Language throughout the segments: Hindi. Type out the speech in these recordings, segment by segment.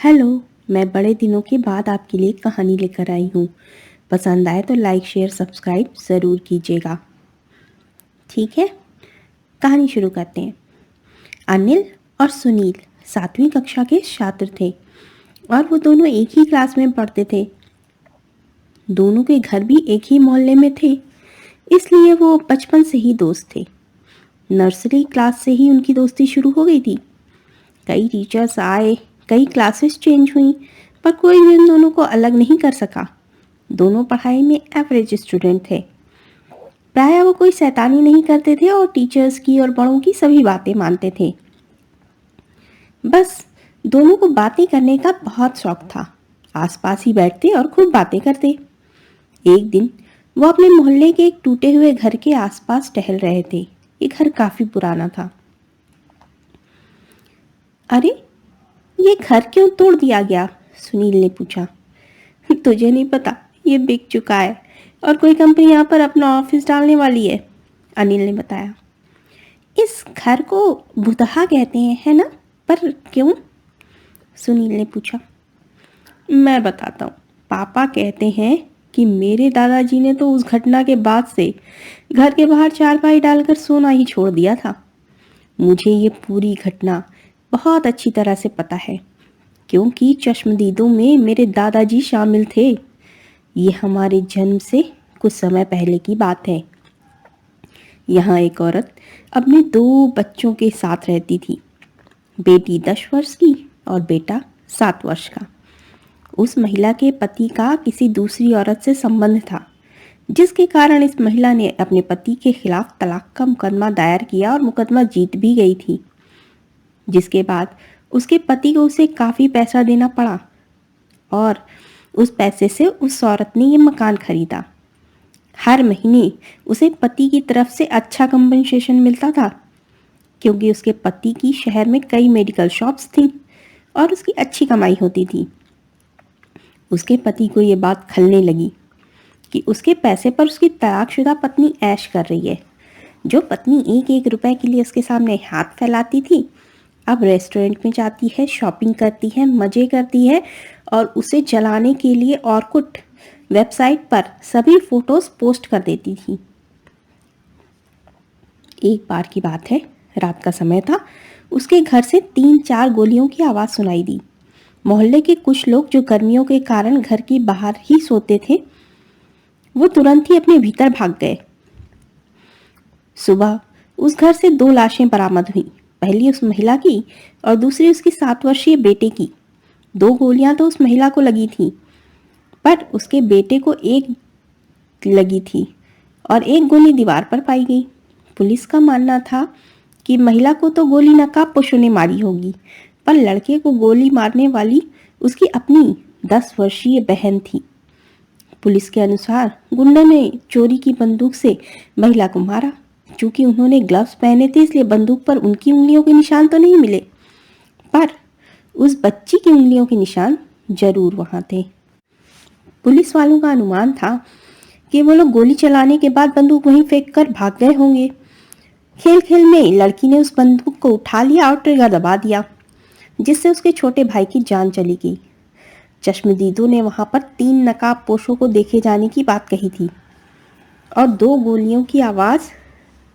हेलो। मैं बड़े दिनों के बाद आपके लिए एक कहानी लेकर आई हूँ। पसंद आए तो लाइक शेयर सब्सक्राइब ज़रूर कीजिएगा। ठीक है, कहानी शुरू करते हैं। अनिल और सुनील 7वीं कक्षा के छात्र थे और वो दोनों एक ही क्लास में पढ़ते थे। दोनों के घर भी एक ही मोहल्ले में थे, इसलिए वो बचपन से ही दोस्त थे। नर्सरी क्लास से ही उनकी दोस्ती शुरू हो गई थी। कई टीचर्स आए, कई क्लासेस चेंज हुई, पर कोई भी उन दोनों को अलग नहीं कर सका। दोनों पढ़ाई में एवरेज स्टूडेंट थे। प्रायः वो कोई शैतानी नहीं करते थे और टीचर्स की और बड़ों की सभी बातें मानते थे। बस दोनों को बातें करने का बहुत शौक था। आसपास ही बैठते और खूब बातें करते। एक दिन वो अपने मोहल्ले के एक टूटे हुए घर के आसपास टहल रहे थे। ये घर काफी पुराना था। अरे, ये घर क्यों तोड़ दिया गया? सुनील ने पूछा। तुझे नहीं पता, ये बिक चुका है और कोई कंपनी यहाँ पर अपना ऑफिस डालने वाली है, अनिल ने बताया। इस घर को भुतहा कहते हैं, है ना? पर क्यों? सुनील ने पूछा। मैं बताता हूँ। पापा कहते हैं कि मेरे दादाजी ने तो उस घटना के बाद से घर के बाहर चारपाई डालकर सोना ही छोड़ दिया था। मुझे ये पूरी घटना बहुत अच्छी तरह से पता है, क्योंकि चश्मदीदों में मेरे दादाजी शामिल थे। ये हमारे जन्म से कुछ समय पहले की बात है। यहाँ एक औरत अपने 2 बच्चों के साथ रहती थी। बेटी 10 वर्ष की और बेटा 7 वर्ष का। उस महिला के पति का किसी दूसरी औरत से संबंध था, जिसके कारण इस महिला ने अपने पति के खिलाफ तलाक का मुकदमा दायर किया और मुकदमा जीत भी गई थी। जिसके बाद उसके पति को उसे काफ़ी पैसा देना पड़ा और उस पैसे से उस औरत ने ये मकान खरीदा। हर महीने उसे पति की तरफ से अच्छा कंपनसेशन मिलता था, क्योंकि उसके पति की शहर में कई मेडिकल शॉप्स थीं और उसकी अच्छी कमाई होती थी। उसके पति को ये बात खलने लगी कि उसके पैसे पर उसकी तलाकशुदा पत्नी ऐश कर रही है। जो पत्नी 1-1 रुपए के लिए उसके सामने हाथ फैलाती थी, अब रेस्टोरेंट में जाती है, शॉपिंग करती है, मज़े करती है और उसे जलाने के लिए ऑर्कुट वेबसाइट पर सभी फोटोज पोस्ट कर देती थी। एक बार की बात है, रात का समय था। उसके घर से 3-4 गोलियों की आवाज़ सुनाई दी। मोहल्ले के कुछ लोग जो गर्मियों के कारण घर की बाहर ही सोते थे, वो तुरंत ही अपने भीतर भाग गए। सुबह उस घर से 2 लाशें बरामद हुई। पहली उस महिला की और दूसरी उसकी 7 वर्षीय बेटे की। 2 गोलियां तो उस महिला को लगी थी, पर उसके बेटे को एक लगी थी और एक गोली दीवार पर पाई गई। पुलिस का मानना था कि महिला को तो गोली नकाबपोशों ने मारी होगी, पर लड़के को गोली मारने वाली उसकी अपनी 10 वर्षीय बहन थी। पुलिस के अनुसार गुंडों ने चोरी की बंदूक से महिला को मारा। चूंकि उन्होंने ग्लव्स पहने थे, इसलिए बंदूक पर उनकी उंगलियों के निशान तो नहीं मिले, पर उस बच्ची की उंगलियों के निशान जरूर वहां थे। पुलिस वालों का अनुमान था कि वो लोग गोली चलाने के बाद बंदूक वहीं फेंक कर भाग गए होंगे। खेल खेल में लड़की ने उस बंदूक को उठा लिया और ट्रिगर दबा दिया, जिससे उसके छोटे भाई की जान चली गई। चश्मदीदों ने वहां पर 3 नकाबपोशों को देखे जाने की बात कही थी और 2 गोलियों की आवाज़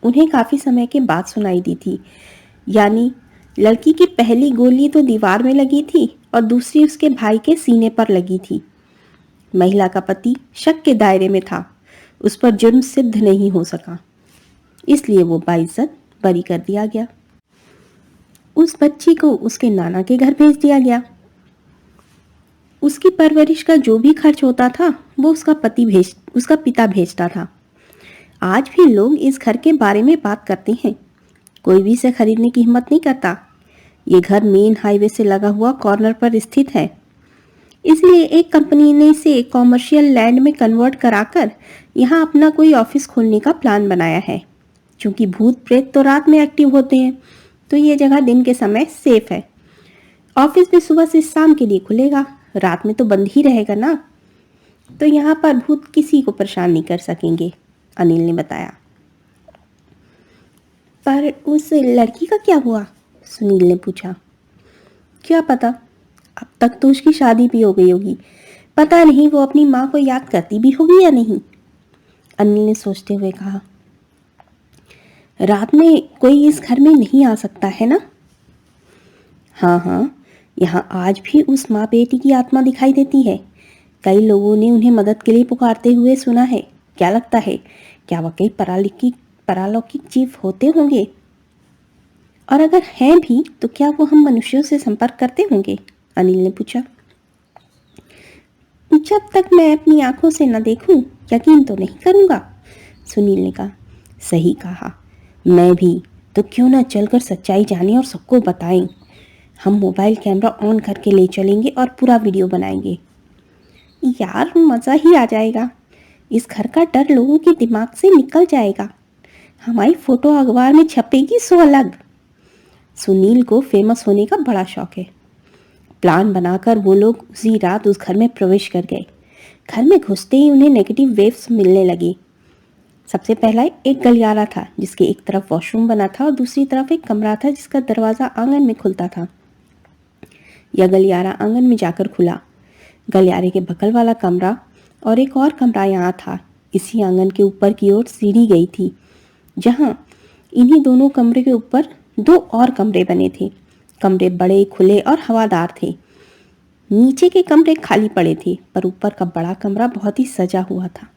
उन्हें काफ़ी समय के बाद सुनाई दी थी। यानी लड़की की पहली गोली तो दीवार में लगी थी और दूसरी उसके भाई के सीने पर लगी थी। महिला का पति शक के दायरे में था। उस पर जुर्म सिद्ध नहीं हो सका, इसलिए वो बाइज्जत बरी कर दिया गया। उस बच्ची को उसके नाना के घर भेज दिया गया। उसकी परवरिश का जो भी खर्च होता था, वो उसका पिता भेजता था। आज भी लोग इस घर के बारे में बात करते हैं। कोई भी इसे खरीदने की हिम्मत नहीं करता। ये घर मेन हाईवे से लगा हुआ कॉर्नर पर स्थित है, इसलिए एक कंपनी ने इसे कॉमर्शियल लैंड में कन्वर्ट कराकर यहाँ अपना कोई ऑफिस खोलने का प्लान बनाया है। क्योंकि भूत प्रेत तो रात में एक्टिव होते हैं, तो ये जगह दिन के समय सेफ है। ऑफिस भी सुबह से शाम के लिए खुलेगा, रात में तो बंद ही रहेगा ना, तो यहाँ पर भूत किसी को परेशान नहीं कर सकेंगे, अनिल ने बताया। पर उस लड़की का क्या हुआ? सुनील ने पूछा। क्या पता, अब तक तो उसकी शादी भी हो गई होगी, पता नहीं वो अपनी माँ को याद करती भी होगी या नहीं। अनिल ने सोचते हुए कहा, रात में कोई इस घर में नहीं आ सकता है ना? हाँ हाँ, यहाँ आज भी उस माँ बेटी की आत्मा दिखाई देती है। कई लोगों ने उन्हें मदद के लिए पुकारते हुए सुना है। क्या लगता है, क्या वाकई परालौकिक जीव होते होंगे? और अगर हैं भी तो क्या वो हम मनुष्यों से संपर्क करते होंगे? अनिल ने पूछा। जब तक मैं अपनी आंखों से न देखूं, यकीन तो नहीं करूंगा, सुनील ने कहा। सही कहा, मैं भी। तो क्यों ना चलकर सच्चाई जाने और सबको बताएं। हम मोबाइल कैमरा ऑन करके ले चलेंगे और पूरा वीडियो बनाएंगे। यार मज़ा ही आ जाएगा। इस घर का डर लोगों के दिमाग से निकल जाएगा। हमारी फोटो अखबार में छपेगी सो अलग। सुनील को फेमस होने का बड़ा शौक है। प्लान बनाकर वो लोग उसी रात उस घर में प्रवेश कर गए। घर में घुसते ही उन्हें नेगेटिव वेव्स मिलने लगी। सबसे पहला एक गलियारा था जिसके एक तरफ वॉशरूम बना था और दूसरी तरफ एक कमरा था जिसका दरवाज़ा आंगन में खुलता था। यह गलियारा आंगन में जाकर खुला। गलियारे के बगल वाला कमरा और एक और कमरा यहाँ था। इसी आंगन के ऊपर की ओर सीढ़ी गई थी, जहाँ इन्हीं दोनों कमरे के ऊपर दो और कमरे बने थे। कमरे बड़े, खुले और हवादार थे। नीचे के कमरे खाली पड़े थे, पर ऊपर का बड़ा कमरा बहुत ही सजा हुआ था।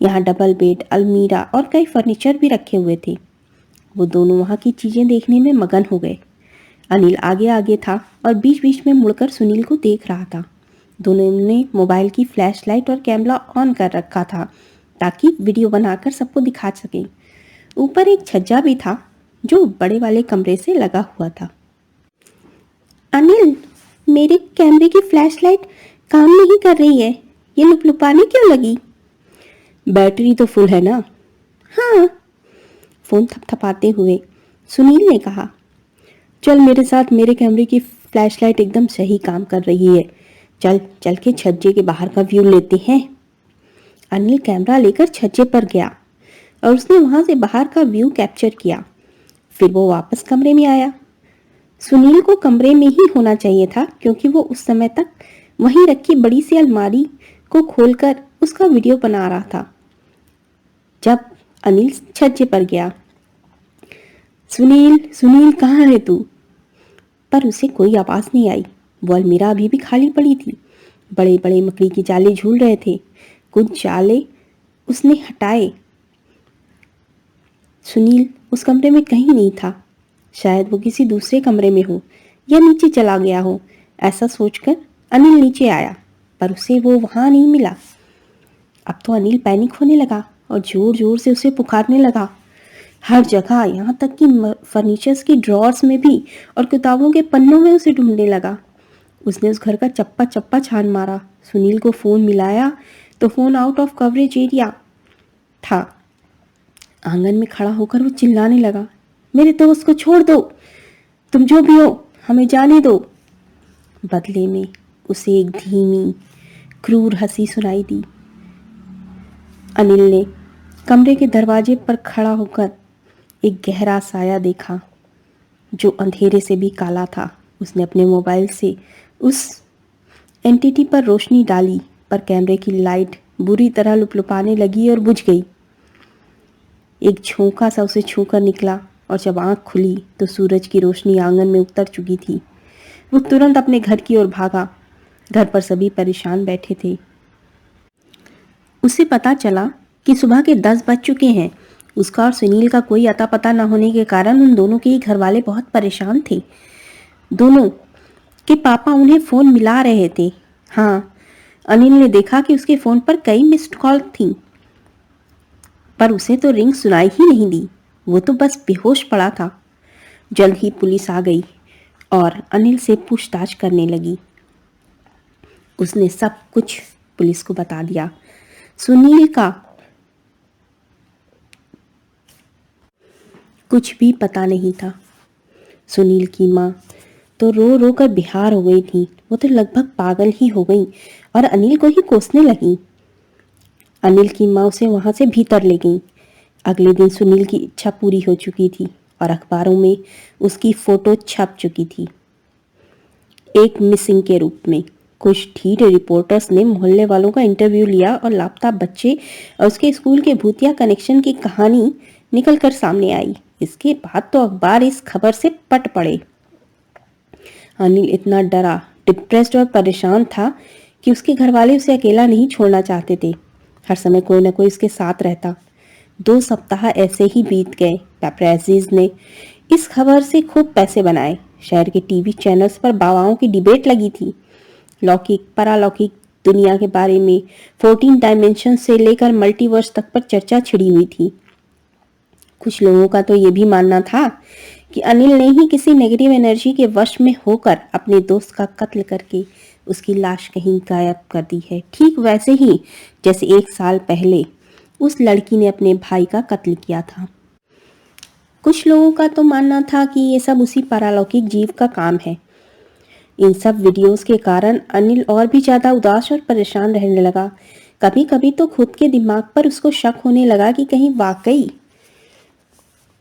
यहाँ डबल बेड, अलमीरा और कई फर्नीचर भी रखे हुए थे। वो दोनों वहाँ की चीज़ें देखने में मगन हो गए। अनिल आगे आगे था और बीच बीच में मुड़कर सुनील को देख रहा था। दोनों ने मोबाइल की फ्लैशलाइट और कैमरा ऑन कर रखा था ताकि वीडियो बनाकर सबको दिखा सकें। ऊपर एक छज्जा भी था जो बड़े वाले कमरे से लगा हुआ था। अनिल, मेरे कैमरे की फ्लैशलाइट काम नहीं कर रही है, ये लुपलुपाने क्यों लगी? बैटरी तो फुल है ना? हाँ, फोन थपथपाते हुए सुनील ने कहा। चल मेरे साथ, मेरे कैमरे की फ्लैशलाइट एकदम सही काम कर रही है। चल चल के छज्जे के बाहर का व्यू लेते हैं। अनिल कैमरा लेकर छज्जे पर गया और उसने वहां से बाहर का व्यू कैप्चर किया। फिर वो वापस कमरे में आया। सुनील को कमरे में ही होना चाहिए था क्योंकि वो उस समय तक वहीं रखी बड़ी सी अलमारी को खोलकर उसका वीडियो बना रहा था। जब अनिल छज्जे पर गया, सुनील सुनील कहाँ है तू? पर उसे कोई आवाज नहीं आई। वो अलमीरा अभी भी खाली पड़ी थी। बड़े बड़े मकड़ी के जाले झूल रहे थे। कुछ जाले उसने हटाए। सुनील उस कमरे में कहीं नहीं था। शायद वो किसी दूसरे कमरे में हो या नीचे चला गया हो। ऐसा सोचकर अनिल नीचे आया, पर उसे वो वहां नहीं मिला। अब तो अनिल पैनिक होने लगा और जोर जोर से उसे पुकारने लगा। हर जगह, यहाँ तक कि फर्नीचर्स की ड्रॉर्स में भी और किताबों के पन्नों में उसे ढूंढने लगा। उसने उस घर का चप्पा चप्पा छान मारा। सुनील को फोन मिलाया तो phone out of coverage area था। आंगन में खड़ा होकर वो चिल्लाने लगा, मेरे दोस्त को छोड़ दो, तुम जो भी हो हमें जाने दो। बदले में उसे एक धीमी क्रूर हंसी सुनाई दी। अनिल ने कमरे के दरवाजे पर खड़ा होकर एक गहरा साया देखा जो अंधेरे से भी काला था। उसने अपने मोबाइल से उस एंटिटी पर रोशनी डाली, पर कैमरे की लाइट बुरी तरह लुपलुपाने लगी और बुझ गई। एक झोंका सा उसे छूकर निकला और जब आंख खुली तो सूरज की रोशनी आंगन में उतर चुकी थी। वो तुरंत अपने घर की ओर भागा। घर पर सभी परेशान बैठे थे। उसे पता चला कि सुबह के 10 बज चुके हैं। उसका और सुनील का कोई अता पता न होने के कारण उन दोनों के ही घर वाले बहुत परेशान थे। दोनों के पापा उन्हें फ़ोन मिला रहे थे। हाँ, अनिल ने देखा कि उसके फ़ोन पर कई मिस्ड कॉल थीं, पर उसे तो रिंग सुनाई ही नहीं दी। वो तो बस बेहोश पड़ा था। जल्द ही पुलिस आ गई और अनिल से पूछताछ करने लगी। उसने सब कुछ पुलिस को बता दिया। सुनील का कुछ भी पता नहीं था। सुनील की माँ तो रो रो कर बेहार हो गई थी। वो तो लगभग पागल ही हो गई और अनिल को ही कोसने लगी। अनिल की माँ उसे वहां से भीतर ले गई। अगले दिन सुनील की इच्छा पूरी हो चुकी थी और अखबारों में उसकी फोटो छप चुकी थी। एक मिसिंग के रूप में। कुछ ढीठ रिपोर्टर्स ने मोहल्ले वालों का इंटरव्यू लिया और लापता बच्चे और उसके स्कूल के भूतिया कनेक्शन की कहानी निकलकर सामने आई। इसके बाद तो अखबार इस खबर से पट पड़े। अनिल इतना डरा, डिप्रेस्ड और परेशान था कि उसके घर वाले उसे अकेला नहीं छोड़ना चाहते थे। हर समय कोई ना कोई उसके साथ रहता। 2 सप्ताह ऐसे ही बीत गए। पेपराजीज ने इस खबर से खूब पैसे बनाए। शहर के टीवी चैनल्स पर बाबाओं की डिबेट लगी थी। लौकिक परालौकिक दुनिया के बारे में 14 डायमेंशन से लेकर मल्टीवर्स तक पर चर्चा छिड़ी हुई थी। कुछ लोगों का तो ये भी मानना था कि अनिल ने ही किसी नेगेटिव एनर्जी के वश में होकर अपने दोस्त का कत्ल करके उसकी लाश कहीं गायब कर दी है, ठीक वैसे ही जैसे 1 साल पहले उस लड़की ने अपने भाई का कत्ल किया था। कुछ लोगों का तो मानना था कि ये सब उसी पारलौकिक जीव का काम है। इन सब वीडियोस के कारण अनिल और भी ज्यादा उदास और परेशान रहने लगा। कभी कभी तो खुद के दिमाग पर उसको शक होने लगा कि कहीं वाकई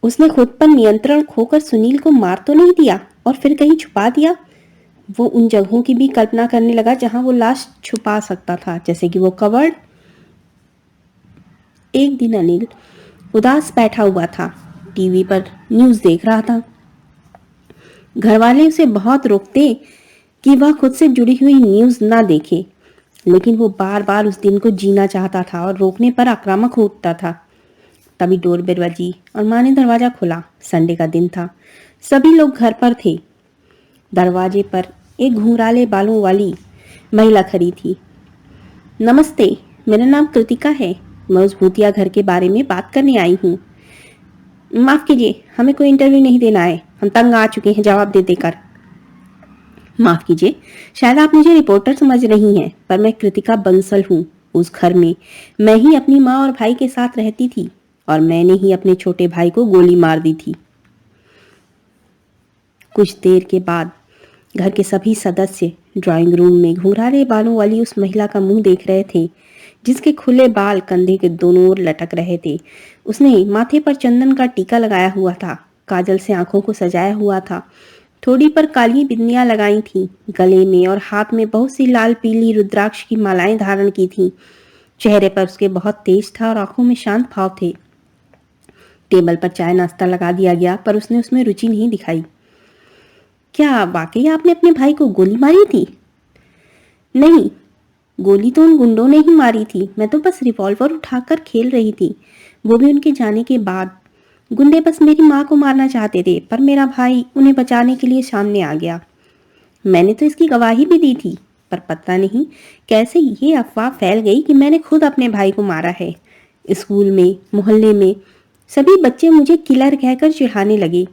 उसने खुद पर नियंत्रण खोकर सुनील को मार तो नहीं दिया और फिर कहीं छुपा दिया। वो उन जगहों की भी कल्पना करने लगा जहां वो लाश छुपा सकता था, जैसे कि वो कवर्ड। एक दिन अनिल उदास बैठा हुआ था, टीवी पर न्यूज़ देख रहा था। घरवाले उसे बहुत रोकते कि वह खुद से जुड़ी हुई न्यूज़ ना देखे, लेकिन वो बार बार उस दिन को जीना चाहता था और रोकने पर आक्रामक हो उठता था। तभी डोरबेल बजी और माँ ने दरवाजा खोला। संडे का दिन था, सभी लोग घर पर थे। दरवाजे पर एक घुंघराले बालों वाली महिला खड़ी थी। नमस्ते, मेरा नाम कृतिका है। मैं उस भूतिया घर के बारे में बात करने आई हूँ। माफ कीजिए, हमें कोई इंटरव्यू नहीं देना है, हम तंग आ चुके हैं जवाब दे देकर। माफ कीजिए, शायद आप मुझे रिपोर्टर समझ रही हैं, पर मैं कृतिका बंसल हूँ। उस घर में मैं ही अपनी माँ और भाई के साथ रहती थी और मैंने ही अपने छोटे भाई को गोली मार दी थी। कुछ देर के बाद घर के सभी सदस्य ड्राइंग रूम में घुंघराले बालों वाली उस महिला का मुंह देख रहे थे, जिसके खुले बाल कंधे के दोनों ओर लटक रहे थे। उसने माथे पर चंदन का टीका लगाया हुआ था, काजल से आंखों को सजाया हुआ था, थोड़ी पर काली बिंदियां लगाई थी, गले में और हाथ में बहुत सी लाल पीली रुद्राक्ष की मालाएं धारण की थी। चेहरे पर उसके बहुत तेज था और आंखों में शांत भाव थे। टेबल पर चाय नाश्ता लगा दिया गया, पर उसने उसमें रुचि नहीं दिखाई। क्या वाकई आपने अपने भाई को गोली मारी थी? नहीं, गोली तो उन गुंडों ने ही मारी थी। मैं तो बस रिवॉल्वर उठाकर खेल रही थी, वो भी उनके जाने के बाद। गुंडे बस मेरी माँ को मारना चाहते थे, पर मेरा भाई उन्हें बचाने के लिए सामने आ गया। मैंने तो इसकी गवाही भी दी थी, पर पता नहीं कैसे ये अफवाह फैल गई कि मैंने खुद अपने भाई को मारा है। स्कूल में, मोहल्ले में सभी बच्चे मुझे किलर कहकर चिढ़ाने लगे।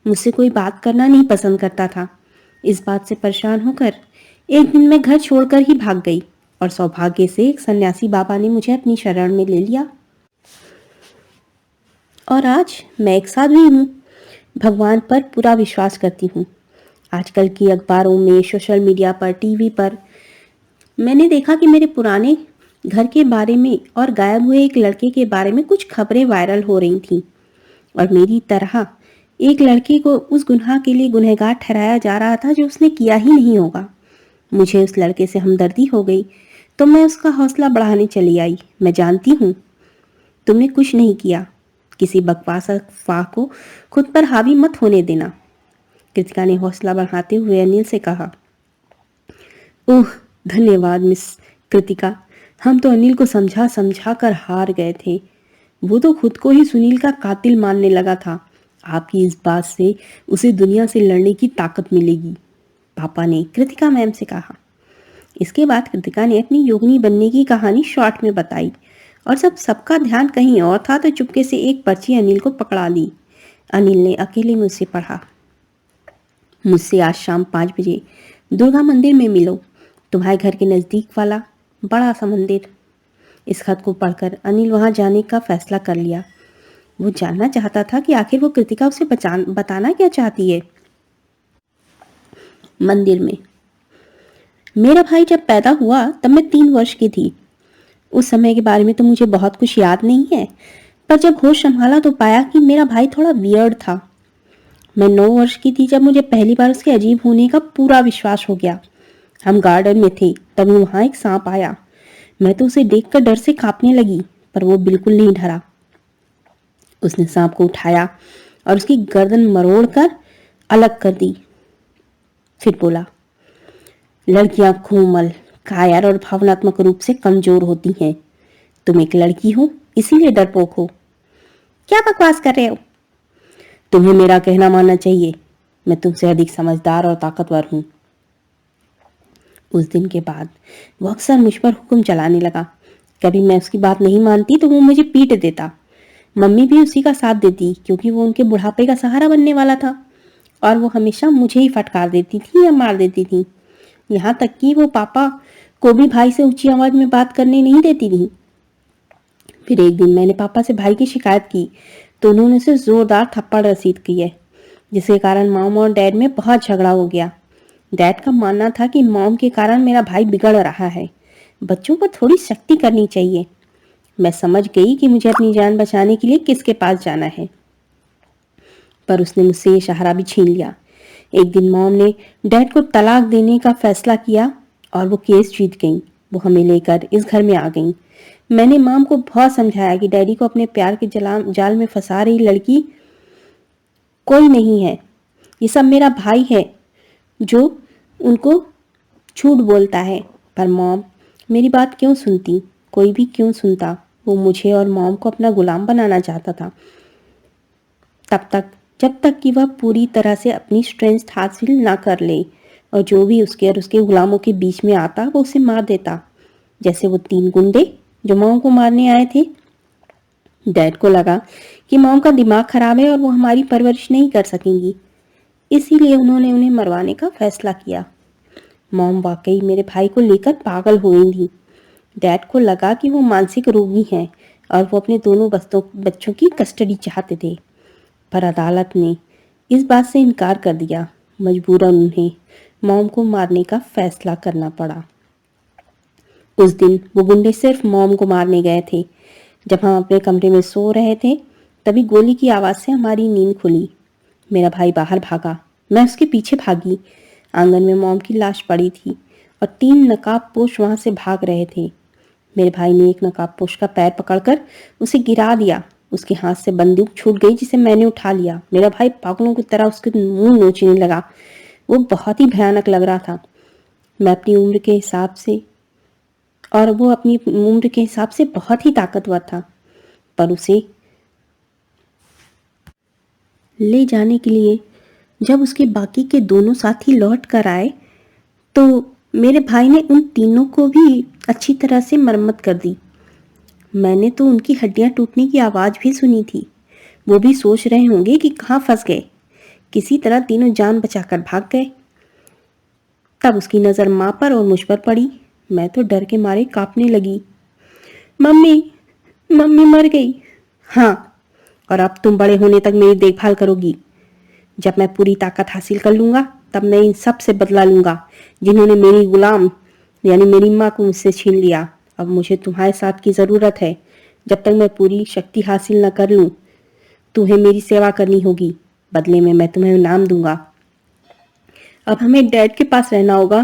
मुझसे कोई बात करना नहीं पसंद करता था। इस बात से परेशान होकर एक दिन मैं घर छोड़कर ही भाग गई और सौभाग्य से एक सन्यासी बाबा ने मुझे अपनी शरण में ले लिया और आज मैं एक साधु हूँ। भगवान पर पूरा विश्वास करती हूँ। आजकल की अखबारों में, सोशल मीडिया पर, टीवी पर मैंने देखा कि मेरे पुराने घर के बारे में और गायब हुए एक लड़के के बारे में कुछ खबरें वायरल हो रही थीं और मेरी तरह एक लड़के को उस गुनाह के लिए गुनहगार ठहराया जा रहा था जो उसने किया ही नहीं होगा। मुझे उस लड़के से हमदर्दी हो गई तो मैं उसका हौसला बढ़ाने चली आई। मैं जानती हूँ तुमने कुछ नहीं किया। किसी बकवास अफवाह को खुद पर हावी मत होने देना। कृतिका ने हौसला बढ़ाते हुए अनिल से कहा। ओह, धन्यवाद मिस कृतिका। हम तो अनिल को समझा समझा कर हार गए थे। वो तो खुद को ही सुनील का कातिल मानने लगा था। आपकी इस बात से उसे दुनिया से लड़ने की ताकत मिलेगी, पापा ने कृतिका मैम से कहा। इसके बाद कृतिका ने अपनी योगिनी बनने की कहानी शॉर्ट में बताई और सबका ध्यान कहीं और था तो चुपके से एक पर्ची अनिल को पकड़ा दी। अनिल ने अकेले में उसे पढ़ा। मुझसे आज शाम 5 बजे दुर्गा मंदिर में मिलो, तुम्हारे घर के नज़दीक वाला बड़ा सा मंदिर। इस खत को पढ़कर अनिल वहां जाने का फैसला कर लिया। वो जानना चाहता था कि आखिर वो कृतिका उसे बताना क्या चाहती है। मंदिर में। मेरा भाई जब पैदा हुआ तब मैं 3 वर्ष की थी। उस समय के बारे में तो मुझे बहुत कुछ याद नहीं है, पर जब होश संभाला तो पाया कि मेरा भाई थोड़ा वियर्ड था। मैं 9 वर्ष की थी जब मुझे पहली बार उसके अजीब होने का पूरा विश्वास हो गया। हम गार्डन में थे, तभी वहां एक सांप आया। मैं तो उसे देखकर डर से कांपने लगी, पर वो बिल्कुल नहीं डरा। उसने सांप को उठाया और उसकी गर्दन मरोड़कर अलग कर दी। फिर बोला, लड़कियां कोमल, कायर और भावनात्मक रूप से कमजोर होती हैं। तुम एक लड़की हो, इसीलिए डरपोक हो। क्या बकवास कर रहे हो? तुम्हें मेरा कहना मानना चाहिए। मैं तुमसे अधिक समझदार और ताकतवर हूं। उस दिन के बाद वो अक्सर मुझ पर हुक्म चलाने लगा। कभी मैं उसकी बात नहीं मानती तो वो मुझे पीट देता। मम्मी भी उसी का साथ देती, क्योंकि वो उनके बुढ़ापे का सहारा बनने वाला था, और वो हमेशा मुझे ही फटकार देती थी या मार देती थी। यहाँ तक कि वो पापा को भी भाई से ऊंची आवाज में बात करने नहीं देती थी। फिर एक दिन मैंने पापा से भाई की शिकायत की तो उन्होंने उसे जोरदार थप्पड़ रसीद की है, जिसके कारण मॉम और डैड में बहुत झगड़ा हो गया। डैड का मानना था कि मॉम के कारण मेरा भाई बिगड़ रहा है, बच्चों पर थोड़ी सख्ती करनी चाहिए। मैं समझ गई कि मुझे अपनी जान बचाने के लिए किसके पास जाना है, पर उसने मुझसे ये सहारा भी छीन लिया। एक दिन मॉम ने डैड को तलाक देने का फैसला किया और वो केस जीत गई। वो हमें लेकर इस घर में आ गई। मैंने मॉम को बहुत समझाया कि डैडी को अपने प्यार के जाल में फंसा रही लड़की कोई नहीं है। ये सब मेरा भाई है जो उनको झूठ बोलता है। पर मॉम मेरी बात क्यों सुनती? कोई भी क्यों सुनता? वो मुझे और मॉम को अपना गुलाम बनाना चाहता था, तब तक जब तक कि वह पूरी तरह से अपनी स्ट्रेंथ हासिल ना कर ले, और जो भी उसके और उसके गुलामों के बीच में आता वो उसे मार देता, जैसे वो 3 गुंडे जो मॉम को मारने आए थे। डैड को लगा कि मॉम का दिमाग खराब है और वो हमारी परवरिश नहीं कर सकेंगी, इसीलिए उन्होंने उन्हें मरवाने का फैसला किया। मॉम वाकई मेरे भाई को लेकर पागल हो गई थी। डैड को लगा कि वो मानसिक रोगी हैं और वो अपने दोनों बच्चों की कस्टडी चाहते थे, पर अदालत ने इस बात से इनकार कर दिया। मजबूरन उन्हें मॉम को मारने का फैसला करना पड़ा। उस दिन वो गुंडे सिर्फ मॉम को मारने गए थे। जब हम अपने कमरे में सो रहे थे, तभी गोली की आवाज़ से हमारी नींद खुली। मेरा भाई बाहर भागा, मैं उसके पीछे भागी। आंगन में मॉम की लाश पड़ी थी और 3 नकाबपोश वहां से भाग रहे थे। मेरे भाई ने एक नकाबपोश का पैर पकड़कर उसे गिरा दिया। उसके हाथ से बंदूक छूट गई, जिसे मैंने उठा लिया। मेरा भाई पागलों की तरह उसके मुंह नोचने लगा। वो बहुत ही भयानक लग रहा था। मैं अपनी उम्र के हिसाब से और वो अपनी उम्र के हिसाब से बहुत ही ताकतवर था, पर उसे ले जाने के लिए जब उसके बाकी के दोनों साथी लौट कर आए तो मेरे भाई ने उन तीनों को भी अच्छी तरह से मरम्मत कर दी। मैंने तो उनकी हड्डियां टूटने की आवाज़ भी सुनी थी। वो भी सोच रहे होंगे कि कहाँ फंस गए। किसी तरह तीनों जान बचाकर भाग गए। तब उसकी नज़र माँ पर और मुझ पर पड़ी। मैं तो डर के मारे कांपने लगी। मम्मी, मम्मी मर गई। हाँ, और अब तुम बड़े होने तक मेरी देखभाल करोगी। जब मैं पूरी ताकत हासिल कर लूंगा तब मैं इन सब से बदला लूंगा, जिन्होंने मेरी गुलाम यानी मेरी माँ को मुझसे छीन लिया। अब मुझे तुम्हारे साथ की ज़रूरत है। जब तक मैं पूरी शक्ति हासिल न कर लूँ, तुम्हें मेरी सेवा करनी होगी। बदले में मैं तुम्हें इनाम दूंगा। अब हमें डैड के पास रहना होगा।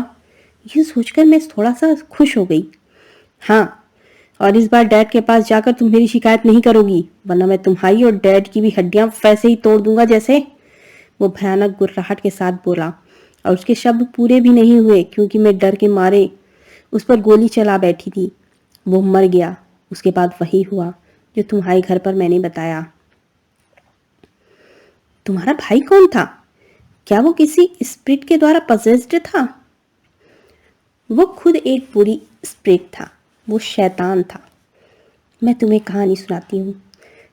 ये सोचकर मैं थोड़ा सा खुश हो गई। हाँ, और इस बार डैड के पास जाकर तुम मेरी शिकायत नहीं करोगी, वरना मैं तुम्हारी और डैड की भी हड्डियां वैसे ही तोड़ दूंगा जैसे। वो भयानक गुर्राहट के साथ बोला, और उसके शब्द पूरे भी नहीं हुए क्योंकि मैं डर के मारे उस पर गोली चला बैठी थी। वो मर गया। उसके बाद वही हुआ जो तुम्हारे घर पर मैंने बताया। तुम्हारा भाई कौन था? क्या वो किसी स्पिरिट के द्वारा पजेस्ड था? वो खुद एक बुरी स्पिरिट था। वो शैतान था। मैं तुम्हें कहानी सुनाती हूँ।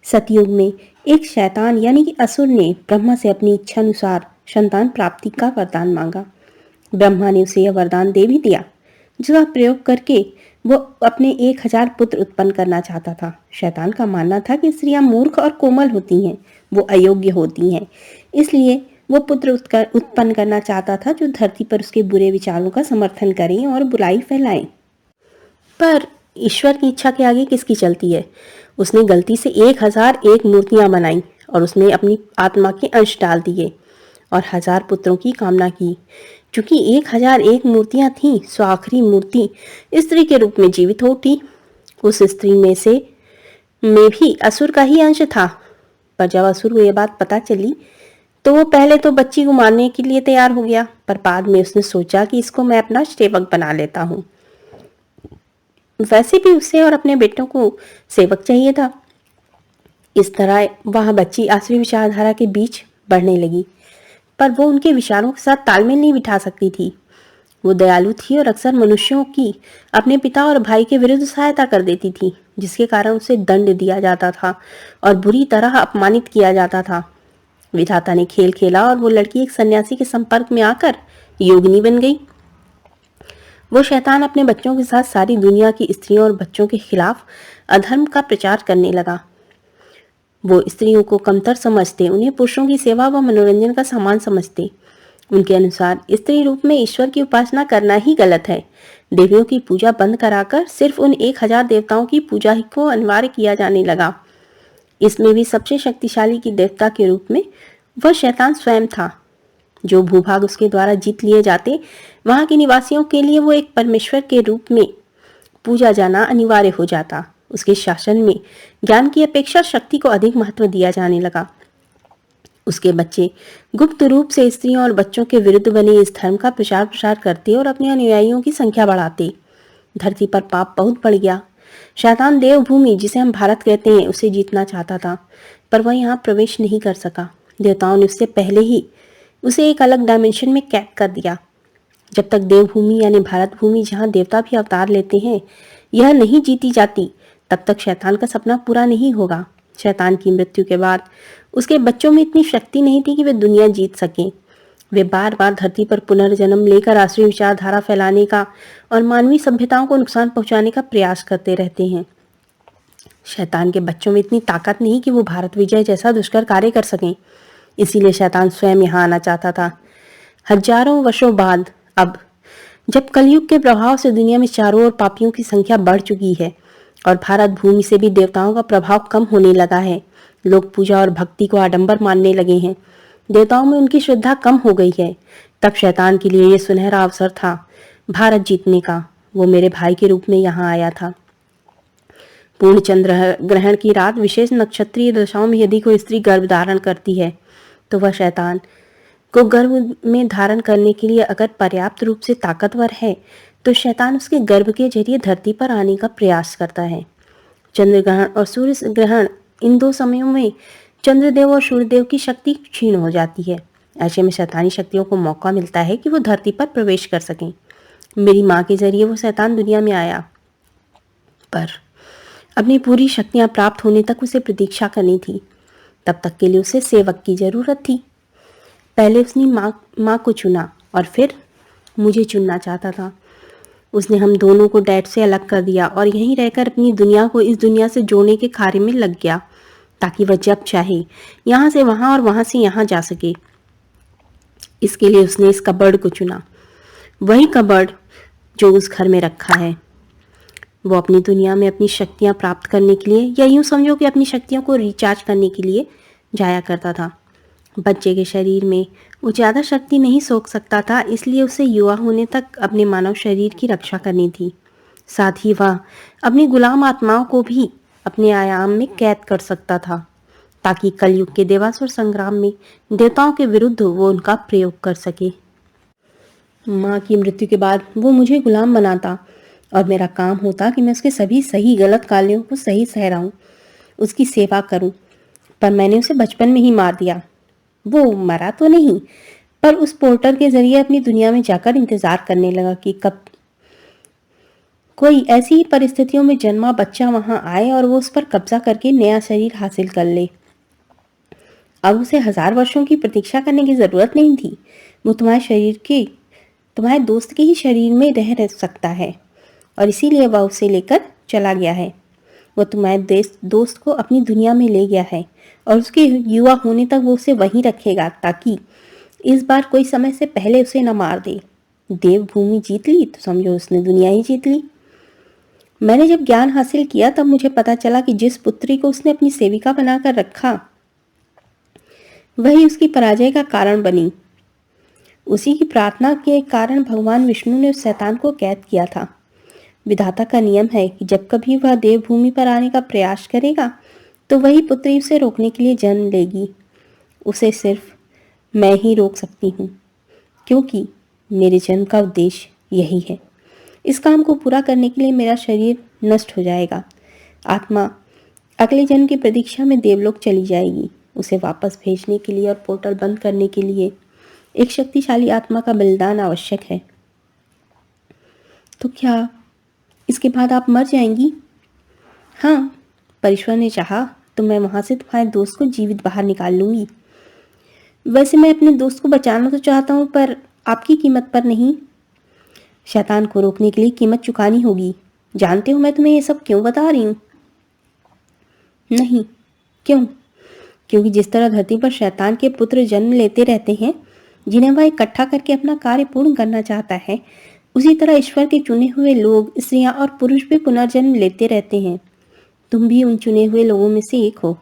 सतयुग में एक शैतान यानी कि असुर ने ब्रह्मा से अपनी इच्छा अनुसार संतान प्राप्ति का वरदान मांगा। ब्रह्मा ने उसे यह वरदान दे भी दिया, जिसका प्रयोग करके वो अपने 1000 पुत्र उत्पन्न करना चाहता था। शैतान का मानना था कि स्त्रियां मूर्ख और कोमल होती हैं, वो अयोग्य होती हैं, इसलिए वो पुत्र उत्पन्न करना चाहता था जो धरती पर उसके बुरे विचारों का समर्थन करें और बुराई फैलाएं। पर ईश्वर की इच्छा के आगे किसकी चलती है? उसने गलती से 1001 मूर्तियां बनाई और उसमें अपनी आत्मा के अंश डाल दिए। और 1000 पुत्रों की कामना की। चूंकि 1001 मूर्तियां थीं, सो आखिरी मूर्ति स्त्री के रूप में जीवित हो उठी। उस स्त्री में भी असुर का ही अंश था। पर जब असुर को यह बात पता चली तो वो पहले तो बच्ची को मारने के लिए तैयार हो गया, पर बाद में उसने सोचा कि इसको मैं अपना सेवक बना लेता हूँ। वैसे भी उसे और अपने बेटों को सेवक चाहिए था। इस तरह वह बच्ची आसुरी विचारधारा के बीच बढ़ने लगी, पर वो उनके विचारों के साथ तालमेल नहीं बिठा सकती थी। वो दयालु थी और अक्सर मनुष्यों की अपने पिता और भाई के विरुद्ध सहायता कर देती थी, जिसके कारण उसे दंड दिया जाता था और बुरी तरह अपमानित किया जाता था। विधाता ने खेल खेला और वो लड़की एक सन्यासी के संपर्क में आकर योगिनी बन गई। वो शैतान अपने बच्चों के साथ सारी दुनिया की स्त्रियों और बच्चों के खिलाफ अधर्म का प्रचार करने लगा। वो स्त्रियों को कमतर समझते, उन्हें पुरुषों की सेवा व मनोरंजन का सामान समझते। उनके अनुसार स्त्री रूप में ईश्वर की उपासना करना ही गलत है। देवियों की पूजा बंद कराकर सिर्फ उन 1000 देवताओं की पूजा ही को अनिवार्य किया जाने लगा। इसमें भी सबसे शक्तिशाली की देवता के रूप में वह शैतान स्वयं था। जो भूभाग उसके द्वारा जीत लिए जाते, वहां के निवासियों के लिए वो एक परमेश्वर के रूप में पूजा जाना अनिवार्य हो जाता। उसके शासन में ज्ञान की अपेक्षा शक्ति को अधिक महत्व दिया जाने लगा। उसके बच्चे गुप्त रूप से स्त्रियों और बच्चों के विरुद्ध बने इस धर्म का प्रचार प्रसार करते और अपने अनुयायियों की संख्या बढ़ाते। धरती पर पाप बहुत बढ़ गया। शैतान देवभूमि, जिसे हम भारत कहते हैं, उसे जीतना चाहता था, पर वह यहाँ प्रवेश नहीं कर सका। देवताओं ने उससे पहले ही उसे एक अलग डायमेंशन में कैद कर दिया। जब तक देवभूमि यानी भारत भूमि, जहाँ देवता भी अवतार लेते हैं, यह नहीं जीती जाती, तब तक शैतान का सपना पूरा नहीं होगा। शैतान की मृत्यु के बाद उसके बच्चों में इतनी शक्ति नहीं थी कि वे दुनिया जीत सकें। वे बार बार धरती पर पुनर्जन्म लेकर आसुरी विचारधारा फैलाने का और मानवीय सभ्यताओं को नुकसान पहुंचाने का प्रयास करते रहते हैं। शैतान के बच्चों में इतनी ताकत नहीं कि वो भारत विजय जैसा दुष्कर कार्य कर सकें। इसीलिए शैतान स्वयं यहाँ आना चाहता था। हजारों वर्षों बाद, अब जब कलयुग के प्रभाव से दुनिया में चारों ओर पापियों की संख्या बढ़ चुकी है और भारत भूमि से भी देवताओं का प्रभाव कम होने लगा है, लोग पूजा और भक्ति को आडंबर मानने लगे हैं, देवताओं में उनकी श्रद्धा कम हो गई है, तब शैतान के लिए यह सुनहरा अवसर था भारत जीतने का। वो मेरे भाई के रूप में यहाँ आया था। पूर्ण चंद्र ग्रहण की रात विशेष नक्षत्रीय दशाओं में यदि कोई स्त्री गर्भ धारण करती है, तो वह शैतान को गर्भ में धारण करने के लिए अगर पर्याप्त रूप से ताकतवर है, तो शैतान उसके गर्भ के जरिए धरती पर आने का प्रयास करता है। चंद्र ग्रहण और सूर्य ग्रहण, इन दो समयों में चंद्रदेव और सूर्यदेव की शक्ति क्षीण हो जाती है। ऐसे में शैतानी शक्तियों को मौका मिलता है कि वो धरती पर प्रवेश कर सकें। मेरी माँ के जरिए वो शैतान दुनिया में आया, पर अपनी पूरी शक्तियां प्राप्त होने तक उसे प्रतीक्षा करनी थी। तब तक के लिए उसे सेवक की जरूरत थी। पहले उसने माँ को चुना और फिर मुझे चुनना चाहता था। उसने हम दोनों को डैड से अलग कर दिया और यहीं रहकर अपनी दुनिया को इस दुनिया से जोड़ने के कार्य में लग गया, ताकि वह जब चाहे यहाँ से वहाँ और वहाँ से यहाँ जा सके। इसके लिए उसने इस कबर्ड को चुना, वही कबर्ड जो उस घर में रखा है। वो अपनी दुनिया में अपनी शक्तियाँ प्राप्त करने के लिए, या यूँ समझो कि अपनी शक्तियों को रिचार्ज करने के लिए जाया करता था। बच्चे के शरीर में वो ज़्यादा शक्ति नहीं सोख सकता था, इसलिए उसे युवा होने तक अपने मानव शरीर की रक्षा करनी थी। साथ ही वह अपनी गुलाम आत्माओं को भी अपने आयाम में कैद कर सकता था, ताकि कलयुग के देवासुर संग्राम में देवताओं के विरुद्ध वो उनका प्रयोग कर सके। माँ की मृत्यु के बाद वो मुझे गुलाम बनाता और मेरा काम होता कि मैं उसके सभी सही गलत कार्यों को सही ठहराऊं, उसकी सेवा करूं। पर मैंने उसे बचपन में ही मार दिया। वो मरा तो नहीं, पर उस पोर्टर के जरिए अपनी दुनिया में जाकर इंतजार करने लगा कि कब कोई ऐसी ही परिस्थितियों में जन्मा बच्चा वहां आए और वो उस पर कब्जा करके नया शरीर हासिल कर ले। अब उसे 1000 वर्षों की प्रतीक्षा करने की जरूरत नहीं थी। वो तुम्हारे दोस्त के ही शरीर में रह सकता है और इसीलिए वह उसे लेकर चला गया है। वो तुम्हारे दोस्त को अपनी दुनिया में ले गया है और उसके युवा होने तक वो उसे वहीं रखेगा, ताकि इस बार कोई समय से पहले उसे न मार दे। देवभूमि जीत ली तो समझो उसने दुनिया ही जीत ली। मैंने जब ज्ञान हासिल किया तब मुझे पता चला कि जिस पुत्री को उसने अपनी सेविका बनाकर रखा, वही उसकी पराजय का कारण बनी। उसी की प्रार्थना के कारण भगवान विष्णु ने उस शैतान को कैद किया था। विधाता का नियम है कि जब कभी वह देवभूमि पर आने का प्रयास करेगा तो वही पुत्री उसे रोकने के लिए जन्म लेगी। उसे सिर्फ मैं ही रोक सकती हूँ, क्योंकि मेरे जन्म का उद्देश्य यही है। इस काम को पूरा करने के लिए मेरा शरीर नष्ट हो जाएगा। आत्मा अगले जन्म की प्रतीक्षा में देवलोक चली जाएगी। उसे वापस भेजने के लिए और पोर्टल बंद करने के लिए एक शक्तिशाली आत्मा का बलिदान आवश्यक है। तो क्या इसके बाद आप मर जाएंगी? हाँ, परमेश्वर ने चाहा तो मैं वहां से तुम्हारे दोस्त को जीवित बाहर निकाल लूंगी। वैसे मैं अपने दोस्त को बचाना तो चाहता हूँ, पर आपकी कीमत पर नहीं। शैतान को रोकने के लिए कीमत चुकानी होगी। जानते हो मैं तुम्हें ये सब क्यों बता रही हूँ? नहीं। क्यों? क्योंकि जिस तरह धरती पर शैतान के पुत्र जन्म लेते रहते हैं जिन्हें वह इकट्ठा करके अपना कार्य पूर्ण करना चाहता है, उसी तरह ईश्वर के चुने हुए लोग, स्त्रियां और पुरुष भी पुनर्जन्म लेते रहते हैं। तुम भी उन चुने हुए लोगों में से एक हो।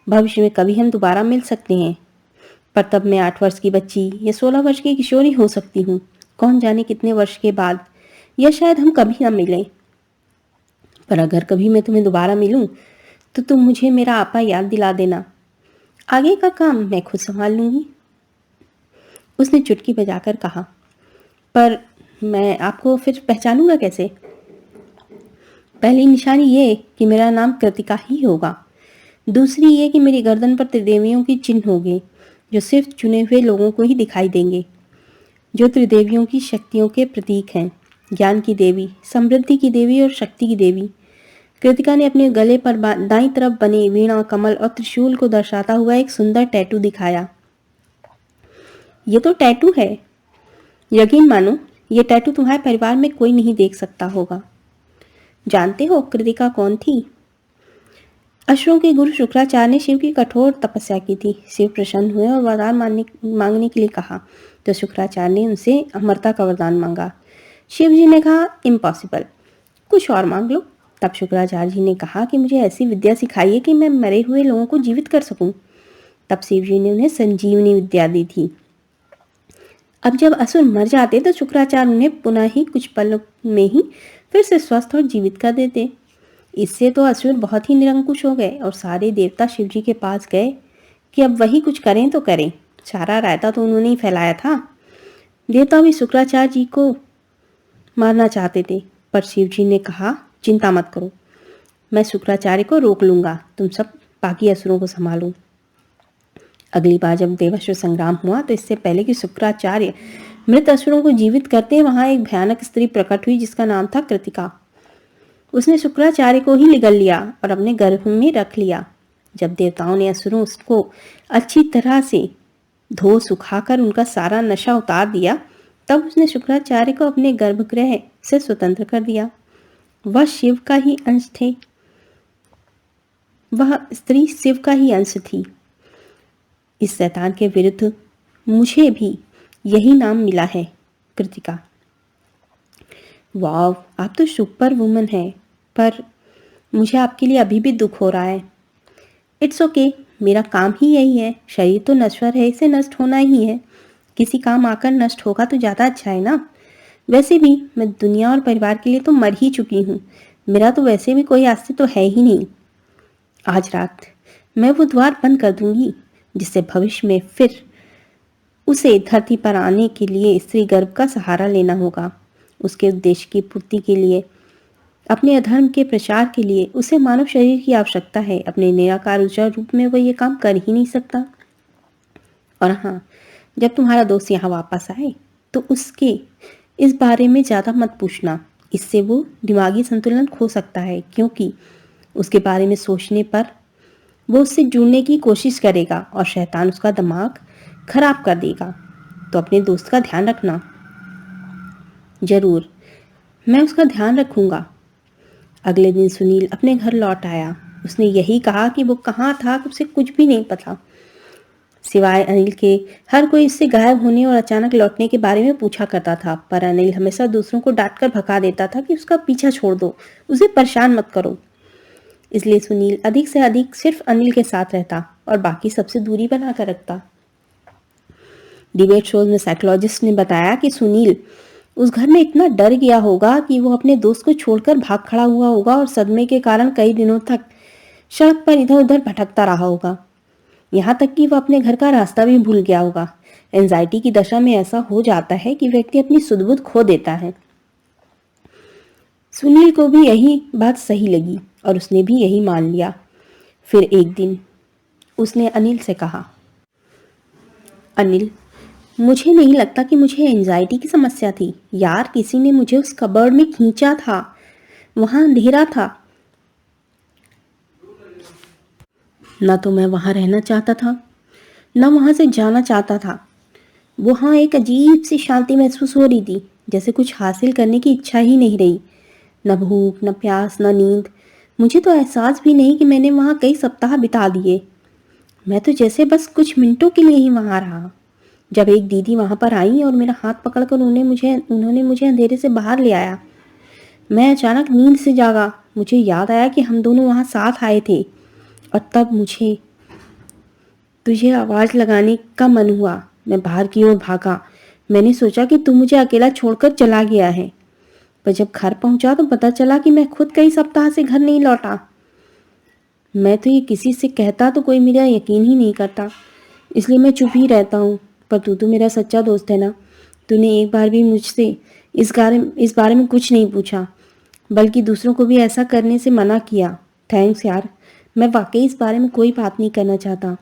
भविष्य में कभी हम दोबारा मिल सकते हैं, पर तब मैं 8 वर्ष की बच्ची या 16 वर्ष की किशोरी हो सकती हूँ। कौन जाने कितने वर्ष के बाद, या शायद हम कभी ना मिलें। पर अगर कभी मैं तुम्हें दोबारा मिलूं तो तुम मुझे मेरा आपा याद दिला देना। आगे का काम मैं खुद संभाल लूंगी। उसने चुटकी बजाकर कहा। पर मैं आपको फिर पहचानूंगा कैसे? पहली निशानी ये कि मेरा नाम कृतिका ही होगा। दूसरी ये कि मेरी गर्दन पर त्रिदेवियों की चिन्ह होंगे, जो सिर्फ चुने हुए लोगों को ही दिखाई देंगे, जो त्रिदेवियों की शक्तियों के प्रतीक हैं। ज्ञान की देवी, समृद्धि की देवी और शक्ति की देवी। कृतिका ने अपने गले पर दाईं तरफ बने वीणा, कमल और त्रिशूल को दर्शाता हुआ एक सुंदर टैटू दिखाया। ये तो टैटू है। यकीन मानो, ये टैटू तुम्हारे परिवार में कोई नहीं देख सकता होगा। जानते हो कृतिका कौन थी? असुरों के गुरु शुक्राचार्य ने शिव की कठोर तपस्या की थी। शिव प्रसन्न हुए और वरदान मांगने के लिए कहा, तो शुक्राचार्य ने उनसे अमरता का वरदान मांगा। शिव जी ने कहा, इम्पॉसिबल, कुछ और मांग लो। तब शुक्राचार्य जी ने कहा कि मुझे ऐसी विद्या सिखाइए कि मैं मरे हुए लोगों को जीवित कर सकूं। तब शिव जी ने उन्हें संजीवनी विद्या दी थी। अब जब असुर मर जाते तो शुक्राचार्य उन्हें पुनः ही कुछ पल में ही फिर से स्वस्थ और जीवित कर देते। इससे तो असुर बहुत ही निरंकुश हो गए और सारे देवता शिव जी के पास गए कि अब वही कुछ करें तो करें। सारा रायता तो उन्होंने ही फैलाया था। देवता भी शुक्राचार्य जी को मारना चाहते थे, पर शिव जी ने कहा, चिंता मत करो, मैं शुक्राचार्य को रोक लूंगा, तुम सब बाकी असुरों को संभालो। अगली बार जब देवासुर संग्राम हुआ तो इससे पहले कि शुक्राचार्य मृत असुरों को जीवित करते, वहां एक भयानक स्त्री प्रकट हुई जिसका नाम था कृतिका। उसने शुक्राचार्य को ही निगल लिया और अपने गर्भ में रख लिया। जब देवताओं ने असुरों को अच्छी तरह से धो सुखाकर उनका सारा नशा उतार दिया, तब उसने शुक्राचार्य को अपने गर्भगृह से स्वतंत्र कर दिया। वह शिव का ही अंश थे। वह स्त्री शिव का ही अंश थी। इस शैतान के विरुद्ध मुझे भी यही नाम मिला है, कृतिका। वाव, आप तो सुपर वुमन है, पर मुझे आपके लिए अभी भी दुख हो रहा है। इट्स ओके, मेरा काम ही यही है। शरीर तो नश्वर है, इसे नष्ट होना ही है। किसी काम आकर नष्ट होगा तो ज़्यादा अच्छा है ना। वैसे भी मैं दुनिया और परिवार के लिए तो मर ही चुकी हूँ। मेरा तो वैसे भी कोई अस्तित्व तो है ही नहीं। आज रात मैं वो द्वार बंद कर दूंगी जिससे भविष्य में फिर उसे धरती पर आने के लिए स्त्री गर्भ का सहारा लेना होगा। उसके उद्देश्य की पूर्ति के लिए, अपने अधर्म के प्रचार के लिए उसे मानव शरीर की आवश्यकता है। अपने निराकार ऊर्जा रूप में वह ये काम कर ही नहीं सकता। और हाँ, जब तुम्हारा दोस्त यहाँ वापस आए तो उसके इस बारे में ज़्यादा मत पूछना। इससे वो दिमागी संतुलन खो सकता है, क्योंकि उसके बारे में सोचने पर वो उससे जुड़ने की कोशिश करेगा और शैतान उसका दिमाग खराब कर देगा। तो अपने दोस्त का ध्यान रखना। जरूर, मैं उसका ध्यान रखूंगा। अगले दिन सुनील अपने घर लौट आया। उसने यही कहा कि वो कहाँ था उसे कुछ भी नहीं पता, सिवाय अनिल के। हर कोई इससे गायब होने और अचानक लौटने के बारे में पूछा करता था, पर अनिल हमेशा दूसरों को डांटकर भगा देता था कि उसका पीछा छोड़ दो, उसे परेशान मत करो। इसलिए सुनील अधिक से अधिक सिर्फ अनिल के साथ रहता और बाकी सबसे दूरी बनाकर रखता। डिबेट शोज में साइकोलॉजिस्ट ने बताया कि सुनील उस घर में इतना डर गया होगा कि वो अपने दोस्त को छोड़कर भाग खड़ा हुआ होगा और सदमे के कारण कई दिनों तक सड़क पर इधर उधर भटकता रहा होगा। यहाँ तक कि वह अपने घर का रास्ता भी भूल गया होगा। एंजाइटी की दशा में ऐसा हो जाता है कि व्यक्ति अपनी सुध-बुध खो देता है। सुनील को भी यही बात सही लगी और उसने भी यही मान लिया। फिर एक दिन उसने अनिल से कहा, अनिल, मुझे नहीं लगता कि मुझे एंजाइटी की समस्या थी। यार, किसी ने मुझे उस कबर्ड में खींचा था। वहां अंधेरा था। ना तो मैं वहां रहना चाहता था, ना वहां से जाना चाहता था। वहां एक अजीब सी शांति महसूस हो रही थी, जैसे कुछ हासिल करने की इच्छा ही नहीं रही। न भूख, न प्यास, न नींद। मुझे तो एहसास भी नहीं कि मैंने वहां कई सप्ताह बिता दिए। मैं तो जैसे बस कुछ मिनटों के लिए ही वहां रहा। जब एक दीदी वहां पर आई और मेरा हाथ पकड़कर उन्होंने मुझे अंधेरे से बाहर ले आया। मैं अचानक नींद से जागा। मुझे याद आया कि हम दोनों वहां साथ आए थे और तब मुझे तुझे आवाज़ लगाने का मन हुआ। मैं बाहर की ओर भागा। मैंने सोचा कि तू मुझे अकेला छोड़कर चला गया है, पर जब घर पहुंचा तो पता चला कि मैं खुद कई सप्ताह से घर नहीं लौटा। मैं तो ये किसी से कहता तो कोई मेरा यकीन ही नहीं करता, इसलिए मैं चुप ही रहता हूँ। पर तू तो मेरा सच्चा दोस्त है ना। तूने एक बार भी मुझसे इस बारे में कुछ नहीं पूछा, बल्कि दूसरों को भी ऐसा करने से मना किया। थैंक्स यार। मैं वाकई इस बारे में कोई बात नहीं करना चाहता।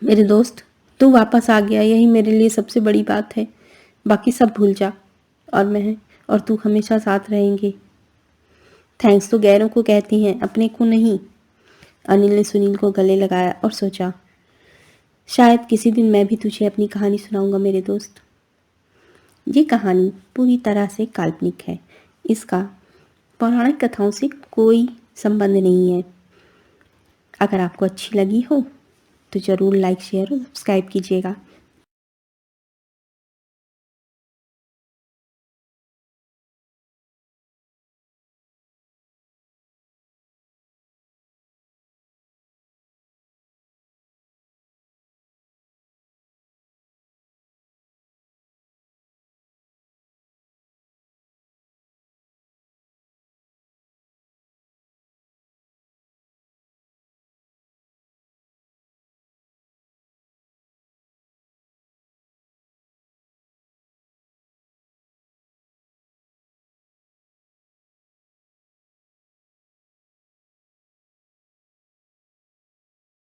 मेरे दोस्त, तू वापस आ गया, यही मेरे लिए सबसे बड़ी बात है। बाकी सब भूल जा, और मैं और तू हमेशा साथ रहेंगे। थैंक्स तो गैरों को कहती हैं, अपने को नहीं। अनिल ने सुनील को गले लगाया और सोचा, शायद किसी दिन मैं भी तुझे अपनी कहानी सुनाऊंगा मेरे दोस्त। ये कहानी पूरी तरह से काल्पनिक है। इसका पौराणिक कथाओं से कोई संबंध नहीं है। अगर आपको अच्छी लगी हो तो ज़रूर लाइक, शेयर और सब्सक्राइब कीजिएगा।